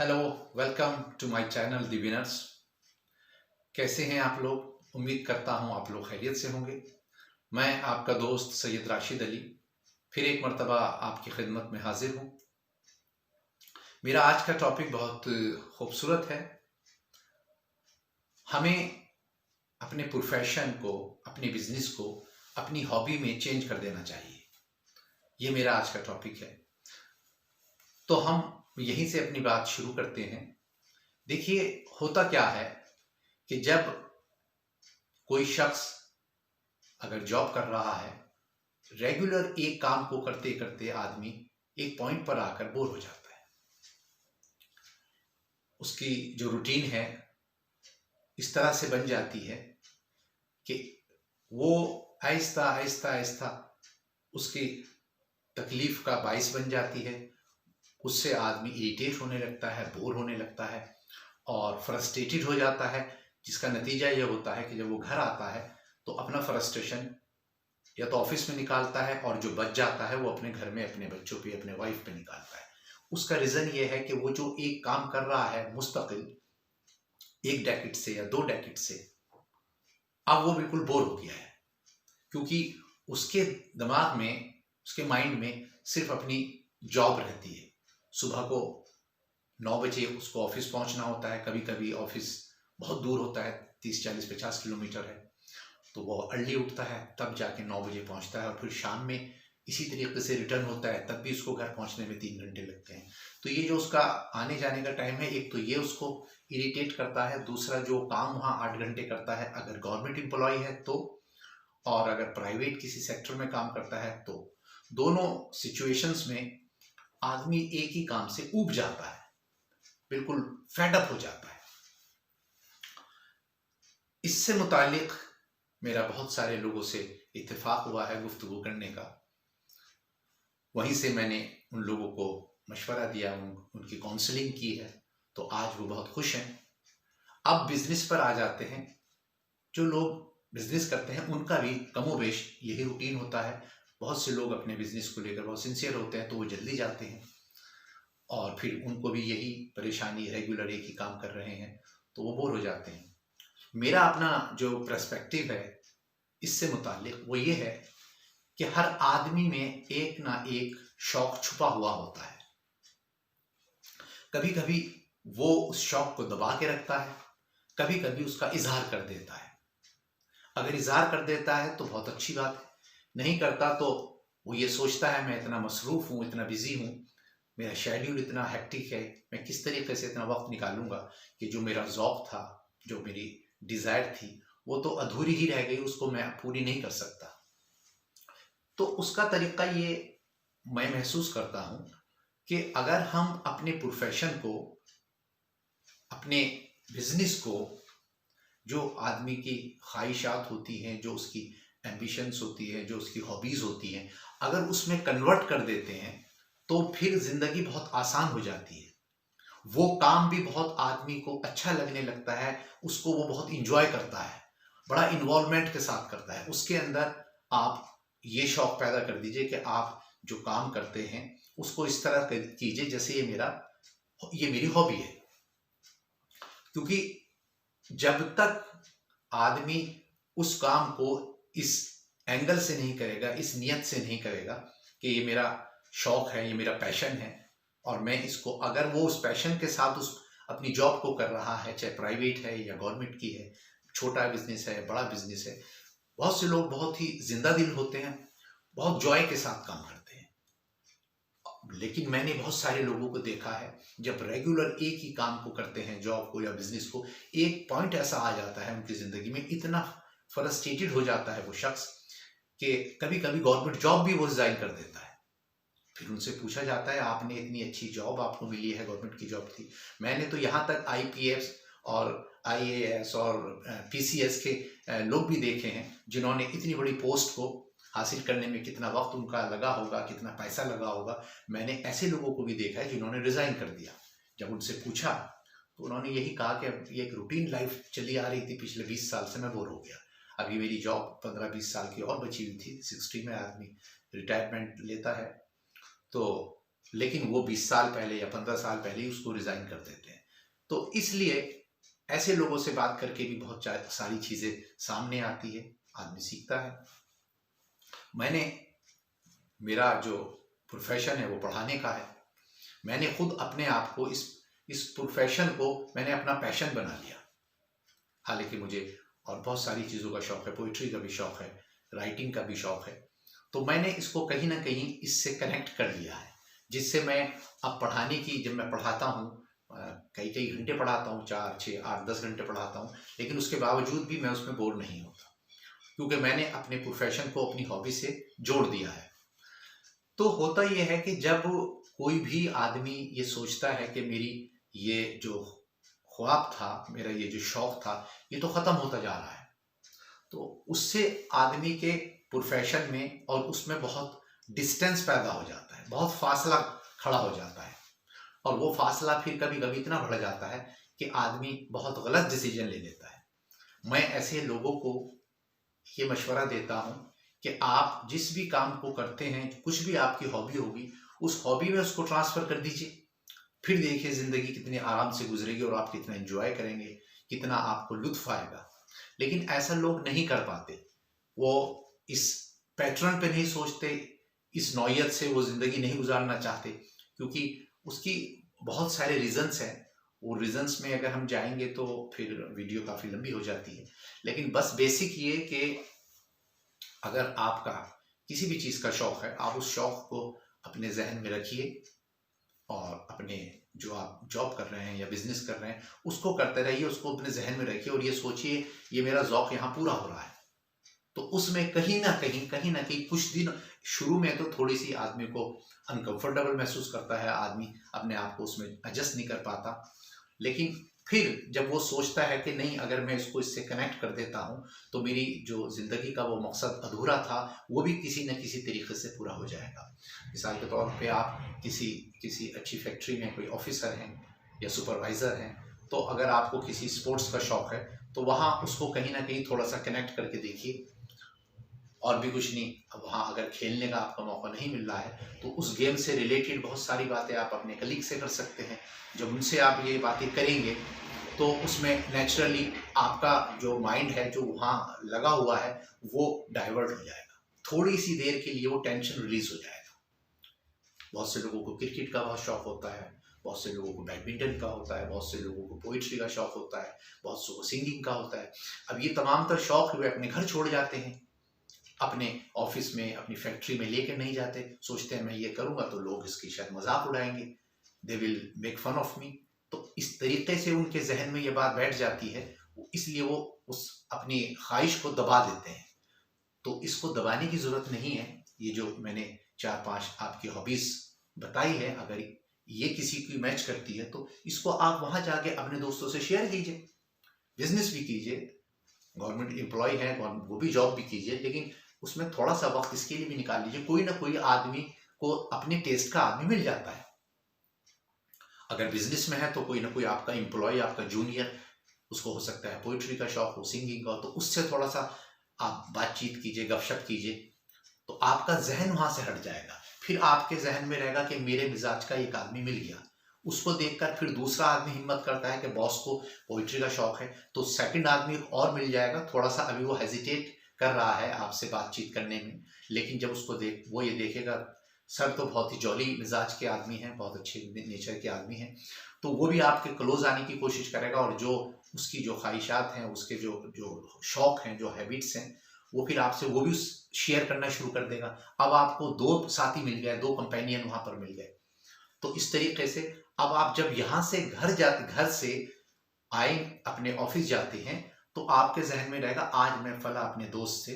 Hello, welcome to my channel the winners. कैसे हैं आप लोग? उम्मीद करता हूं आप लोग खैरियत से होंगे। मैं आपका दोस्त सैयद राशिद अली फिर एक मर्तबा आपकी खिदमत में हाजिर हूं। मेरा आज का टॉपिक बहुत खूबसूरत है। हमें अपने प्रोफेशन को, अपने बिजनेस को अपनी हॉबी में चेंज कर देना चाहिए। ये मेरा आज का टॉपिक है। तो हम यहीं से अपनी बात शुरू करते हैं। देखिए, होता क्या है कि जब कोई शख्स अगर जॉब कर रहा है, रेगुलर एक काम को करते करते आदमी एक पॉइंट पर आकर बोर हो जाता है। उसकी जो रूटीन है इस तरह से बन जाती है कि वो आहिस्ता आहिस्ता आहिस्ता उसकी तकलीफ का बाइस बन जाती है। उससे आदमी इरिटेट होने लगता है, बोर होने लगता है और फ्रस्ट्रेटेड हो जाता है, जिसका नतीजा ये होता है कि जब वो घर आता है तो अपना फ्रस्ट्रेशन या तो ऑफिस में निकालता है और जो बच जाता है वो अपने घर में अपने बच्चों पे, अपने वाइफ पे निकालता है। उसका रीजन ये है कि वो जो एक काम कर रहा है मुस्तकिल एक डेकेड से या 2 डेकेड से, अब वो बिल्कुल बोर हो गया है। क्योंकि उसके दिमाग में, उसके माइंड में सिर्फ अपनी जॉब रहती है। सुबह को 9 बजे उसको ऑफिस पहुंचना होता है। कभी कभी ऑफिस बहुत दूर होता है, 30, 40, 50 किलोमीटर है, तो वो अर्ली उठता है, तब जाके 9 बजे पहुंचता है और फिर शाम में इसी तरीके से रिटर्न होता है, तब भी उसको घर पहुंचने में 3 घंटे लगते हैं। तो ये जो उसका आने जाने का टाइम है, एक तो ये उसको इरिटेट करता है, दूसरा जो काम वहाँ 8 घंटे करता है अगर गवर्नमेंट एम्प्लॉय है तो, और अगर प्राइवेट किसी सेक्टर में काम करता है तो, दोनों सिचुएशंस में आदमी एक ही काम से ऊब जाता है, बिल्कुल फेडअप हो जाता है। इससे मुतालिक मेरा बहुत सारे लोगों से इत्तेफाक हुआ है गुफ्तगू करने का। वहीं से मैंने उन लोगों को मशवरा दिया, उनकी काउंसलिंग की है, तो आज वो बहुत खुश हैं। अब बिजनेस पर आ जाते हैं। जो लोग बिजनेस करते हैं उनका भी कमोबेश यही रूटीन होता है। बहुत से लोग अपने बिजनेस को लेकर बहुत सिंसियर होते हैं, तो वो जल्दी जाते हैं और फिर उनको भी यही परेशानी, रेगुलर एक ही काम कर रहे हैं तो वो बोर हो जाते हैं। मेरा अपना जो पर्सपेक्टिव है इससे मुतालिक वो ये है कि हर आदमी में एक ना एक शौक छुपा हुआ होता है। कभी कभी वो उस शौक को दबा के रखता है, कभी कभी उसका इजहार कर देता है। अगर इजहार कर देता है तो बहुत अच्छी बात है, नहीं करता तो वो ये सोचता है मैं इतना मसरूफ हूँ, इतना बिजी हूँ, मेरा शेड्यूल इतना हेक्टिक है, मैं किस तरीके से इतना वक्त निकालूंगा कि जो मेरा जौक था, जो मेरी डिजायर थी, वो तो अधूरी ही रह गई, उसको मैं पूरी नहीं कर सकता। तो उसका तरीका ये मैं महसूस करता हूं कि अगर हम अपने प्रोफेशन को, अपने बिजनेस को, जो आदमी की ख्वाहिशात होती हैं, जो उसकी एम्बिशंस होती है, जो उसकी हॉबीज होती हैं, अगर उसमें कन्वर्ट कर देते हैं तो फिर जिंदगी बहुत आसान हो जाती है। वो काम भी बहुत आदमी को अच्छा लगने लगता है, उसको वो बहुत इंजॉय करता है, बड़ा इन्वॉल्वमेंट के साथ करता है। उसके अंदर आप ये शौक पैदा कर दीजिए कि आप जो काम करते हैं उसको इस तरह कीजिए जैसे ये मेरी हॉबी है। क्योंकि जब तक आदमी उस काम को इस एंगल से नहीं करेगा, इस नियत से नहीं करेगा कि ये मेरा शौक है, ये मेरा पैशन है, और मैं इसको, अगर वो उस पैशन के साथ उस अपनी जॉब को कर रहा है, चाहे प्राइवेट है या गवर्नमेंट की है, छोटा बिजनेस है, बड़ा बिजनेस है, बहुत से लोग बहुत ही जिंदा दिल होते हैं, बहुत जॉय के साथ काम करते हैं। लेकिन मैंने बहुत सारे लोगों को देखा है, जब रेगुलर एक ही काम को करते हैं, जॉब को या बिजनेस को, एक पॉइंट ऐसा आ जाता है उनकी जिंदगी में, इतना फ्रस्ट्रेटेड हो जाता है वो शख्स कि कभी कभी गवर्नमेंट जॉब भी वो रिजाइन कर देता है। फिर उनसे पूछा जाता है आपने इतनी अच्छी जॉब आपको मिली है, गवर्नमेंट की जॉब थी, मैंने तो यहाँ तक आईपीएस और आईएएस और पीसीएस के लोग भी देखे हैं जिन्होंने इतनी बड़ी पोस्ट को हासिल करने में कितना वक्त उनका लगा होगा, कितना पैसा लगा होगा। मैंने ऐसे लोगों को भी देखा है जिन्होंने रिजाइन कर दिया। जब उनसे पूछा तो उन्होंने यही कहा कि अब ये एक रूटीन लाइफ चली आ रही थी, पिछले 20 साल से मैं बोर हो गया, अभी मेरी जॉब 15-20 साल की और बची हुई थी, 60 में आदमी रिटायरमेंट लेता है, तो लेकिन वो 20 साल पहले या 15 साल पहले ही उसको रिजाइन कर देते हैं। तो इसलिए ऐसे लोगों से बात करके भी बहुत सारी चीजें सामने आती है, आदमी सीखता है। मैंने, मेरा जो प्रोफेशन है वो पढ़ाने का है। मैंने खुद अपने आप को इस प्रोफेशन को मैंने अपना पैशन बना लिया। हालांकि मुझे और बहुत सारी चीज़ों का शौक है, पोइट्री का भी शौक है, राइटिंग का भी शौक है। तो मैंने इसको कहीं ना कहीं इससे कनेक्ट कर लिया है, जिससे मैं अब पढ़ाने की, जब मैं पढ़ाता हूँ, कई कई घंटे पढ़ाता हूँ, 4, 6, 8, 10 घंटे पढ़ाता हूँ, लेकिन उसके बावजूद भी मैं उसमें बोर नहीं होता, क्योंकि मैंने अपने प्रोफेशन को अपनी हॉबी से जोड़ दिया है। तो होता यह है कि जब कोई भी आदमी ये सोचता है कि मेरी ये जो ख्वाब था, मेरा ये जो शौक था, ये तो ख़त्म होता जा रहा है, तो उससे आदमी के प्रोफेशन में और उसमें बहुत डिस्टेंस पैदा हो जाता है, बहुत फासला खड़ा हो जाता है। और वो फासला फिर कभी कभी इतना बढ़ जाता है कि आदमी बहुत गलत डिसीजन ले लेता है। मैं ऐसे लोगों को ये मशवरा देता हूँ कि आप जिस भी काम को करते हैं, कुछ भी आपकी हॉबी होगी, उस हॉबी में उसको ट्रांसफर कर दीजिए। फिर देखिए जिंदगी कितनी आराम से गुजरेगी और आप कितना एंजॉय करेंगे, कितना आपको लुत्फ आएगा। लेकिन ऐसा लोग नहीं कर पाते, वो इस पैटर्न पे नहीं सोचते, इस नौयत से वो जिंदगी नहीं गुजारना चाहते, क्योंकि उसकी बहुत सारे रीजंस हैं। वो रीजंस में अगर हम जाएंगे तो फिर वीडियो काफी लंबी हो जाती है। लेकिन बस बेसिक ये कि अगर आपका किसी भी चीज का शौक है, आप उस शौक को अपने जहन में रखिए और अपने जो आप जॉब कर रहे हैं या बिजनेस कर रहे हैं उसको करते रहिए, उसको अपने जहन में रखिए और ये सोचिए ये मेरा ज़ौक यहाँ पूरा हो रहा है। तो उसमें कहीं ना कहीं कुछ दिन शुरू में तो थोड़ी सी आदमी को अनकंफर्टेबल महसूस करता है, आदमी अपने आप को उसमें एडजस्ट नहीं कर पाता। लेकिन फिर जब वो सोचता है कि नहीं, अगर मैं इसको इससे कनेक्ट कर देता हूँ तो मेरी जो ज़िंदगी का वो मकसद अधूरा था वो भी किसी न किसी तरीके से पूरा हो जाएगा। मिसाल के तौर पे आप किसी अच्छी फैक्ट्री में कोई ऑफिसर हैं या सुपरवाइज़र हैं, तो अगर आपको किसी स्पोर्ट्स का शौक़ है तो वहाँ उसको कहीं ना कहीं थोड़ा सा कनेक्ट करके देखिए। और भी कुछ नहीं, अब वहाँ अगर खेलने का आपका मौका नहीं मिल रहा है तो उस गेम से रिलेटेड बहुत सारी बातें आप अपने कलीग से कर सकते हैं। जब उनसे आप ये बातें करेंगे तो उसमें नेचुरली आपका जो माइंड है जो वहाँ लगा हुआ है वो डाइवर्ट हो जाएगा, थोड़ी सी देर के लिए वो टेंशन रिलीज हो जाएगा। बहुत से लोगों को क्रिकेट का बहुत शौक होता है, बहुत से लोगों को बैडमिंटन का होता है, बहुत से लोगों को पोइट्री का शौक होता है, बहुत से को सिंगिंग का होता है। अब ये तमाम तर शौक वे अपने घर छोड़ जाते हैं, अपने ऑफिस में, अपनी फैक्ट्री में लेकर नहीं जाते। सोचते हैं मैं ये करूंगा तो लोग इसकी शायद मजाक उड़ाएंगे, they will make fun of me. तो इस तरीके से उनके जहन में ये बात बैठ जाती है, इसलिए वो उस अपनी ख्वाहिश को दबा देते हैं। तो इसको दबाने की जरूरत नहीं है। ये जो मैंने 4-5 आपकी हॉबीज बताई है, अगर ये किसी की मैच करती है तो इसको आप वहां जाके अपने दोस्तों से शेयर कीजिए, बिजनेस भी कीजिए, गवर्नमेंट एम्प्लॉय है वो भी जॉब भी कीजिए, लेकिन उसमें थोड़ा सा वक्त इसके लिए भी निकाल लीजिए। कोई ना कोई आदमी को अपने टेस्ट का आदमी मिल जाता है। अगर बिजनेस में है तो कोई ना कोई आपका एम्प्लॉय, आपका जूनियर, उसको हो सकता है पोइट्री का शौक हो, सिंगिंग का, तो उससे थोड़ा सा आप बातचीत कीजिए, गपशप कीजिए, तो आपका जहन वहां से हट जाएगा। फिर आपके जहन में रहेगा कि मेरे मिजाज का एक आदमी मिल गया। उसको देखकर फिर दूसरा आदमी हिम्मत करता है कि बॉस को पोइट्री का शौक है, तो सेकंड आदमी और मिल जाएगा। थोड़ा सा अभी वो हेजिटेट कर रहा है आपसे बातचीत करने में, लेकिन जब उसको वो ये देखेगा सर तो बहुत ही जॉली मिजाज के आदमी हैं, बहुत अच्छे नेचर के आदमी हैं, तो वो भी आपके क्लोज आने की कोशिश करेगा और जो उसकी जो ख्वाहिशात हैं, उसके जो जो शौक हैं, जो हैबिट्स हैं, वो फिर आपसे वो भी शेयर करना शुरू कर देगा। अब आपको 2 साथी मिल गए, 2 कंपेनियन वहां पर मिल गए। तो इस तरीके से अब आप जब यहाँ से घर से आए, अपने ऑफिस जाते हैं, तो आपके जहन में रहेगा आज मैं फला अपने दोस्त से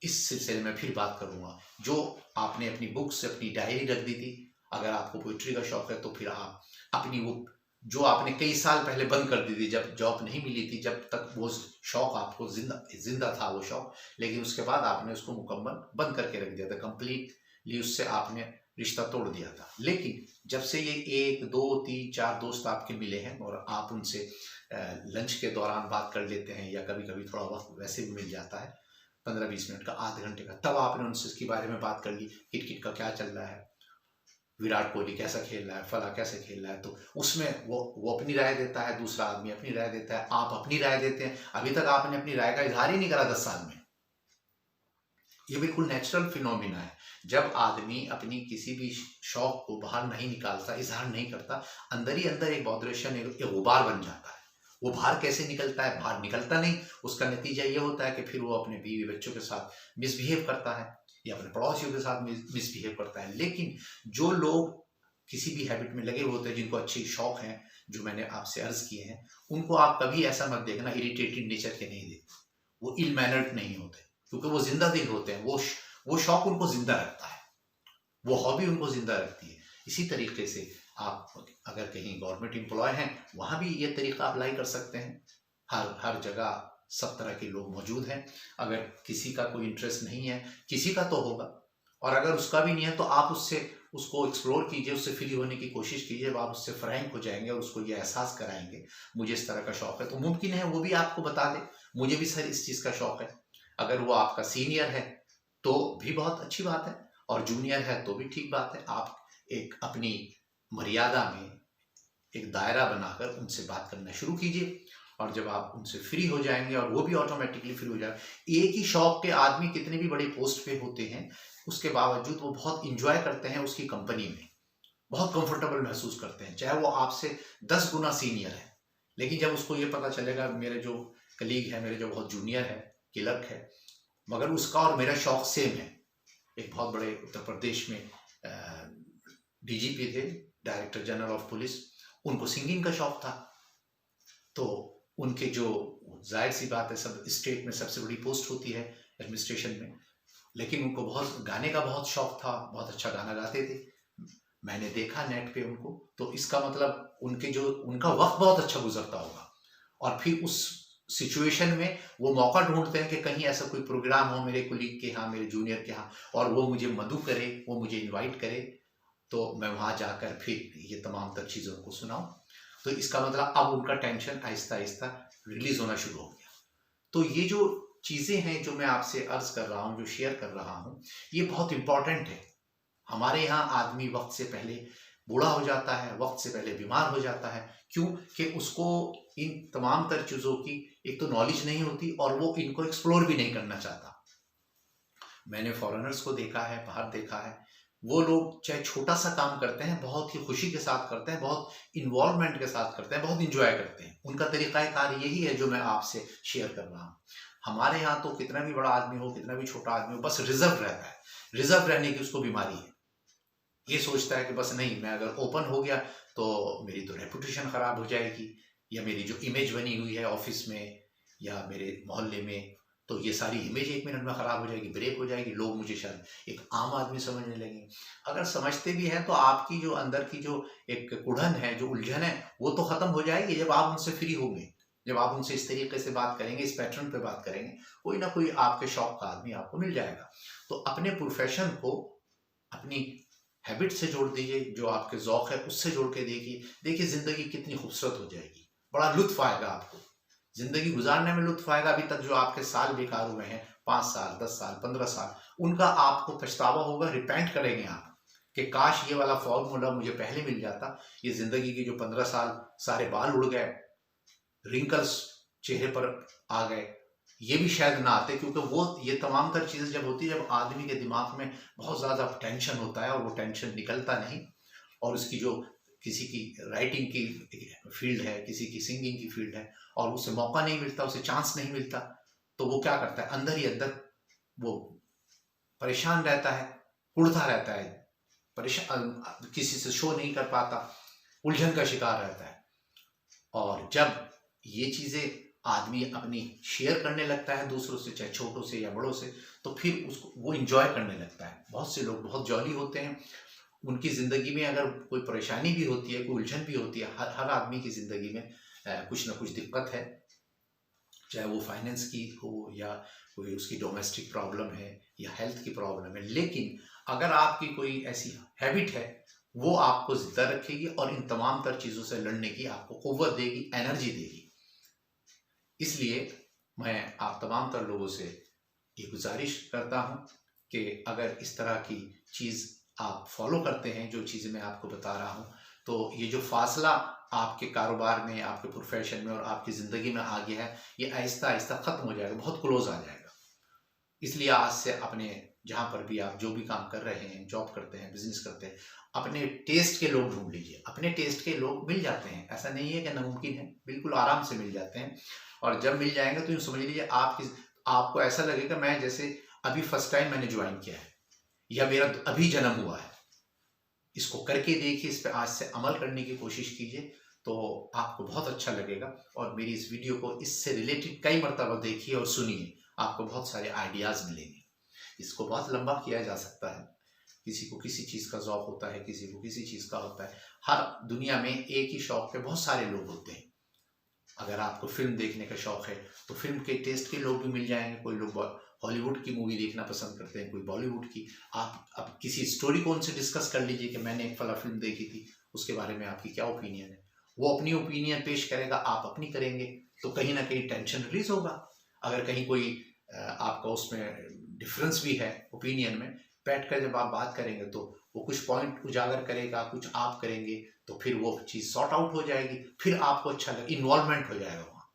इस सिलसिले में फिर बात करूंगा। जो आपने अपनी बुक से अपनी डायरी रख दी थी, अगर आपको पोइट्री का शौक है तो फिर आप अपनी वो जो आपने कई साल पहले बंद कर दी थी, जब जॉब नहीं मिली थी, जब तक वो शौक आपको जिंदा था वो शौक, लेकिन उसके बाद आपने उसको मुकम्मल बंद करके रख दिया था, कंप्लीटली उससे आपने रिश्ता तोड़ दिया था। लेकिन जब से ये 1, 2, 3, 4 दोस्त आपके मिले हैं और आप उनसे लंच के दौरान बात कर लेते हैं, या कभी कभी थोड़ा वक्त वैसे भी मिल जाता है, 15-20 मिनट का, आधे घंटे का, तब आपने उनसे इसके बारे में बात कर ली, क्रिकेट का क्या चल रहा है, विराट कोहली कैसा खेल रहा है, फला कैसे खेल रहा है, तो उसमें वो अपनी राय देता है, दूसरा आदमी अपनी राय देता है, आप अपनी राय देते हैं। अभी तक आपने अपनी राय का इजहार ही नहीं करा 10 साल में। ये बिल्कुल नेचुरल फिनोमिना है। जब आदमी अपनी किसी भी शौक को बाहर नहीं निकालता, इजहार नहीं करता, अंदर ही अंदर एक बॉदरेशन, एक गुबार बन जाता है। वो बाहर कैसे निकलता है? बाहर निकलता नहीं। उसका नतीजा ये होता है कि फिर वो अपने बीवी बच्चों के साथ मिसबिहेव करता है या अपने पड़ोसियों के साथ मिसबिहेव करता है। लेकिन जो लोग किसी भी हैबिट में लगे होते हैं, जिनको अच्छे शौक हैं, जो मैंने आपसे अर्ज किए हैं, उनको आप कभी ऐसा मत देखना इरिटेटेड नेचर के नहीं देखते, वो इल मैनर्ड नहीं होते, क्योंकि वो जिंदा दिल होते हैं। वो शौक उनको जिंदा रखता है, वो हॉबी उनको जिंदा रखती है। इसी तरीके से आप अगर कहीं गवर्नमेंट एम्प्लॉय हैं, वहां भी ये तरीका अप्लाई कर सकते हैं। हर जगह सब तरह के लोग मौजूद हैं। अगर किसी का कोई इंटरेस्ट नहीं है, किसी का तो होगा, और अगर उसका भी नहीं है तो आप उसको एक्सप्लोर कीजिए, उससे फ्री होने की कोशिश कीजिए। जब आप उससे फ्रैंक हो जाएंगे और उसको ये एहसास कराएंगे मुझे इस तरह का शौक है, तो मुमकिन है वो भी आपको बता दे मुझे भी सर इस चीज़ का शौक है। अगर वो आपका सीनियर है तो भी बहुत अच्छी बात है, और जूनियर है तो भी ठीक बात है। आप एक अपनी मर्यादा में एक दायरा बनाकर उनसे बात करना शुरू कीजिए, और जब आप उनसे फ्री हो जाएंगे और वो भी ऑटोमेटिकली फ्री हो जाएंगे। एक ही शौक के आदमी कितने भी बड़े पोस्ट पे होते हैं, उसके बावजूद वो बहुत इंजॉय करते हैं उसकी कंपनी में, बहुत कंफर्टेबल महसूस करते हैं, चाहे वो आपसे 10 गुना सीनियर है। लेकिन जब उसको ये पता चलेगा मेरे जो कलीग है, मेरे जो बहुत जूनियर है, क्लर्क है, मगर उसका और मेरा शौक सेम है। एक बहुत बड़े उत्तर प्रदेश में डीजीपी थे, डायरेक्टर जनरल ऑफ पुलिस, उनको सिंगिंग का शौक था। तो उनके जो, जाहिर सी बात है, सब स्टेट में सबसे बड़ी पोस्ट होती है एडमिनिस्ट्रेशन में, लेकिन उनको बहुत गाने का बहुत शौक था, बहुत अच्छा गाना गाते थे। मैंने देखा नेट पे उनको, तो इसका मतलब उनका वक्त बहुत अच्छा गुजरता होगा। और फिर उस सिचुएशन में वो मौका ढूंढते हैं कि कहीं ऐसा कोई प्रोग्राम हो मेरे कुलीग के यहाँ, मेरे जूनियर के यहाँ, और वो मुझे मदऊ करे, वो मुझे इनवाइट करे, तो मैं वहाँ जाकर फिर ये तमाम तर चीज़ों को सुनाऊं। तो इसका मतलब अब उनका टेंशन आहिस्ता आहिस्ता रिलीज होना शुरू हो गया। तो ये जो चीज़ें हैं जो मैं आपसे अर्ज कर रहा हूँ, जो शेयर कर रहा हूँ, ये बहुत इंपॉर्टेंट है। हमारे यहाँ आदमी वक्त से पहले बूढ़ा हो जाता है, वक्त से पहले बीमार हो जाता है। क्यों? कि उसको इन तमाम तर चीज़ों की एक तो नॉलेज नहीं होती, और वो इनको एक्सप्लोर भी नहीं करना चाहता। मैंने फॉरेनर्स को देखा है, बाहर देखा है, वो लोग चाहे छोटा सा काम करते हैं, बहुत ही खुशी के साथ करते हैं, बहुत इन्वॉल्वमेंट के साथ करते हैं, बहुत इंजॉय करते हैं। उनका तरीकाकार यही है जो मैं आपसे शेयर कर रहा हूँ। हमारे यहाँ तो कितना भी बड़ा आदमी हो, कितना भी छोटा आदमी हो, बस रिजर्व रहता है। रिजर्व रहने की उसको बीमारी है। ये सोचता है कि बस नहीं, मैं अगर ओपन हो गया तो मेरी तो रेपुटेशन खराब हो जाएगी, या मेरी जो इमेज बनी हुई है ऑफिस में या मेरे मोहल्ले में, तो ये सारी इमेज 1 मिनट में खराब हो जाएगी, ब्रेक हो जाएगी, लोग मुझे शायद एक आम आदमी समझने लगेंगे। अगर समझते भी हैं तो आपकी जो अंदर की जो एक कुढ़न है, जो उलझन है, वो तो खत्म हो जाएगी जब आप उनसे फ्री होंगे, जब आप उनसे इस तरीके से बात करेंगे, इस पैटर्न पे बात करेंगे, कोई ना कोई आपके शौक का आदमी आपको मिल जाएगा। तो अपने प्रोफेशन को अपनी हैबिट से जोड़ दीजिए, जो आपके ज़ौक़ है उससे जोड़ के देखिए ज़िंदगी कितनी खूबसूरत हो जाएगी। बड़ा लुत्फ़ आएगा आपको, ज़िंदगी गुजारने में लुत्फ़ आएगा। अभी तक जो आपके साल बेकार हुए हैं, 5 साल, 10 साल, 15 साल, उनका आपको पछतावा होगा, रिपेंट करेंगे आप कि काश ये वाला फॉर्मूला मुझे पहले मिल जाता। ये ज़िंदगी के जो 15 साल सारे बाल उड़ गए, रिंकल्स चेहरे पर आ गए, ये भी शायद ना आते, क्योंकि वो ये तमाम तर चीज़ें जब होती है, जब आदमी के दिमाग में बहुत ज़्यादा टेंशन होता है और वो टेंशन निकलता नहीं, और उसकी जो किसी की राइटिंग की फील्ड है, किसी की सिंगिंग की फील्ड है, और उसे मौका नहीं मिलता, उसे चांस नहीं मिलता, तो वो क्या करता है, अंदर ही अंदर वो परेशान रहता है, उड़ता रहता है, परेशान, किसी से शो नहीं कर पाता, उलझन का शिकार रहता है। और जब ये चीज़ें आदमी अपनी शेयर करने लगता है दूसरों से, चाहे छोटों से या बड़ों से, तो फिर उसको वो इंजॉय करने लगता है। बहुत से लोग बहुत जॉली होते हैं, उनकी ज़िंदगी में अगर कोई परेशानी भी होती है, कोई उलझन भी होती है, हर आदमी की ज़िंदगी में कुछ ना कुछ दिक्कत है, चाहे वो फाइनेंस की हो, या कोई उसकी डोमेस्टिक प्रॉब्लम है, या हेल्थ की प्रॉब्लम है। लेकिन अगर आपकी कोई ऐसी हैबिट है, वो आपको जिंदा रखेगी और इन तमाम तर चीज़ों से लड़ने की आपको कुव्वत देगी, एनर्जी देगी। इसलिए मैं आप तमाम तर लोगों से ये गुजारिश करता हूँ कि अगर इस तरह की चीज़ आप फॉलो करते हैं जो चीज़ें मैं आपको बता रहा हूँ, तो ये जो फासला आपके कारोबार में, आपके प्रोफेशन में और आपकी ज़िंदगी में आ गया है, ये आहिस्ता आहिस्ता ख़त्म हो जाएगा, बहुत क्लोज आ जाएगा। इसलिए आज से अपने जहाँ पर भी आप जो भी काम कर रहे हैं, जॉब करते हैं, बिजनेस करते हैं, अपने टेस्ट के लोग ढूंढ लीजिए। अपने टेस्ट के लोग मिल जाते हैं, ऐसा नहीं है कि नामुमकिन है, बिल्कुल आराम से मिल जाते हैं। और जब मिल जाएंगे तो यूँ समझ लीजिए आपको ऐसा लगेगा मैं जैसे अभी फर्स्ट टाइम मैंने ज्वाइन किया है या मेरा अभी जन्म हुआ है। इसको करके देखिए, इस पर आज से अमल करने की कोशिश कीजिए, तो आपको बहुत अच्छा लगेगा। और मेरी इस वीडियो को इससे रिलेटेड कई मरतबा देखिए और सुनिए, आपको बहुत सारे आइडियाज़ मिलेंगे। इसको बहुत लंबा किया जा सकता है, किसी को किसी चीज़ का शौक होता है, किसी को किसी चीज़ का होता है। हर दुनिया में एक ही शौक पे बहुत सारे लोग होते हैं। अगर आपको फिल्म देखने का शौक है तो फिल्म के टेस्ट के लोग भी मिल जाएंगे। कोई लोग हॉलीवुड की मूवी देखना पसंद करते हैं, कोई बॉलीवुड की। आप अब किसी स्टोरी को उनसे डिस्कस कर लीजिए कि मैंने एक फला फिल्म देखी थी, उसके बारे में आपकी क्या ओपिनियन है। वो अपनी ओपिनियन पेश करेगा, आप अपनी करेंगे, तो कहीं ना कहीं टेंशन रिलीज होगा। अगर कहीं कोई आपका उसमें डिफरेंस भी है ओपिनियन में, बैठ कर जब आप बात करेंगे तो वो कुछ पॉइंट उजागर करेगा, कुछ आप करेंगे, तो फिर वो चीज़ सॉर्ट आउट हो जाएगी। फिर आपको अच्छा लगे, इन्वॉल्वमेंट हो जाएगा वहाँ।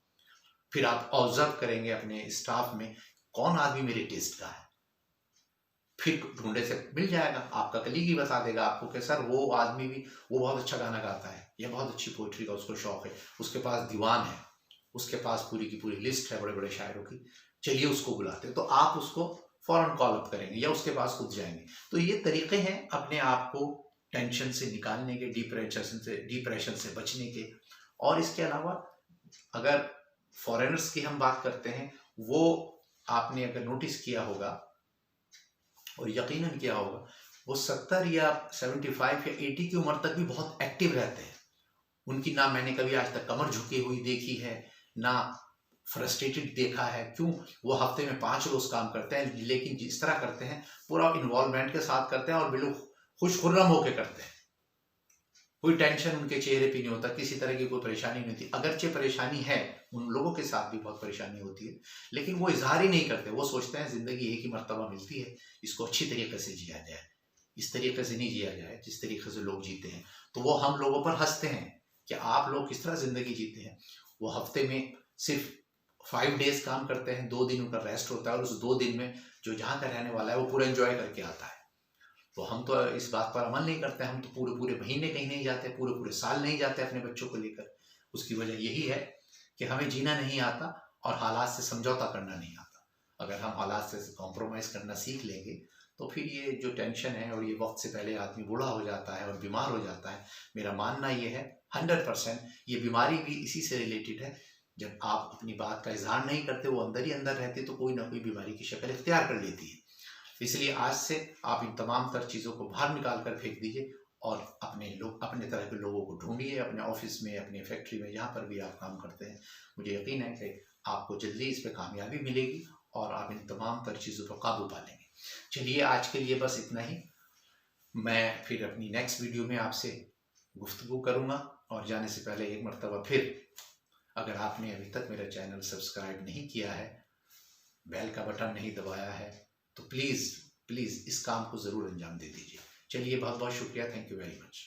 फिर आप ऑब्जर्व करेंगे अपने स्टाफ में कौन आदमी मेरे टेस्ट का है, फिर ढूंढे से मिल जाएगा। आपका कलीग ही बता देगा आपको कि सर वो आदमी भी, वो बहुत अच्छा गाना गाता है, या बहुत अच्छी पोइट्री का उसको शौक है, उसके पास दीवान है, उसके पास पूरी की पूरी लिस्ट है बड़े बड़े शायरों की, चलिए उसको बुलाते हैं। तो आप उसको फौरन कॉल अप करेंगे या उसके पास खुद जाएंगे। तो ये तरीके हैं अपने आप को टेंशन से निकालने के, डिप्रेशन से बचने के। और इसके अलावा अगर फॉरेनर्स की हम बात करते हैं, वो आपने अगर नोटिस किया होगा और यकीनन किया होगा, वो 70 या 75 या 80 की उम्र तक भी बहुत एक्टिव रहते हैं। उनकी ना मैंने कभी आज तक कमर झुकी हुई देखी है, ना फ्रस्ट्रेटेड देखा है। क्यों? वो हफ्ते में 5 रोज काम करते हैं, लेकिन जिस तरह करते हैं पूरा इन्वॉल्वमेंट के साथ करते हैं और बिल्कुल खुशखुर्रम होकर करते हैं। कोई टेंशन उनके चेहरे पे नहीं होता, किसी तरह की कोई परेशानी नहीं होती। अगरचे परेशानी है, उन लोगों के साथ भी बहुत परेशानी होती है, लेकिन वो इजहार ही नहीं करते। वो सोचते हैं जिंदगी एक ही मर्तबा मिलती है, इसको अच्छी तरीके से जिया जाए, इस तरीके से नहीं जिया जाए जिस तरीके से लोग जीते हैं। तो वो हम लोगों पर हंसते हैं कि आप लोग किस तरह जिंदगी जीते हैं। वो हफ्ते में सिर्फ 5 डेज काम करते हैं, 2 दिन उनका रेस्ट होता है, और उस 2 दिन में जो जहाँ का रहने वाला है वो पूरा एंजॉय करके आता है। तो हम तो इस बात पर अमल नहीं करते। हम तो पूरे पूरे महीने कहीं नहीं जाते, पूरे पूरे साल नहीं जाते अपने बच्चों को लेकर। उसकी वजह यही है कि हमें जीना नहीं आता और हालात से समझौता करना नहीं आता। अगर हम हालात से कॉम्प्रोमाइज करना सीख लेंगे तो फिर ये जो टेंशन है, और ये वक्त से पहले आदमी बूढ़ा हो जाता है और बीमार हो जाता है, मेरा मानना ये है 100% ये बीमारी भी इसी से रिलेटेड है। जब आप अपनी बात का इजहार नहीं करते, वो अंदर ही अंदर रहती, तो कोई ना कोई बीमारी की शक्ल इख्तियार कर लेती है। इसलिए आज से आप इन तमाम तर चीज़ों को बाहर निकाल कर फेंक दीजिए और अपने तरह के लोगों को ढूंढिए, अपने ऑफिस में, अपनी फैक्ट्री में, जहाँ पर भी आप काम करते हैं। मुझे यकीन है कि आपको जल्दी इस पर कामयाबी मिलेगी और आप इन तमाम तर चीज़ों पर काबू पा लेंगे। चलिए आज के लिए बस इतना ही। मैं फिर अपनी नेक्स्ट वीडियो में आपसे गुफ्तगू करूँगा। और जाने से पहले एक मरतबा फिर, अगर आपने अभी तक मेरा चैनल सब्सक्राइब नहीं किया है, बेल का बटन नहीं दबाया है, तो प्लीज़ इस काम को ज़रूर अंजाम दे दीजिए। चलिए बहुत बहुत शुक्रिया। Thank you very much.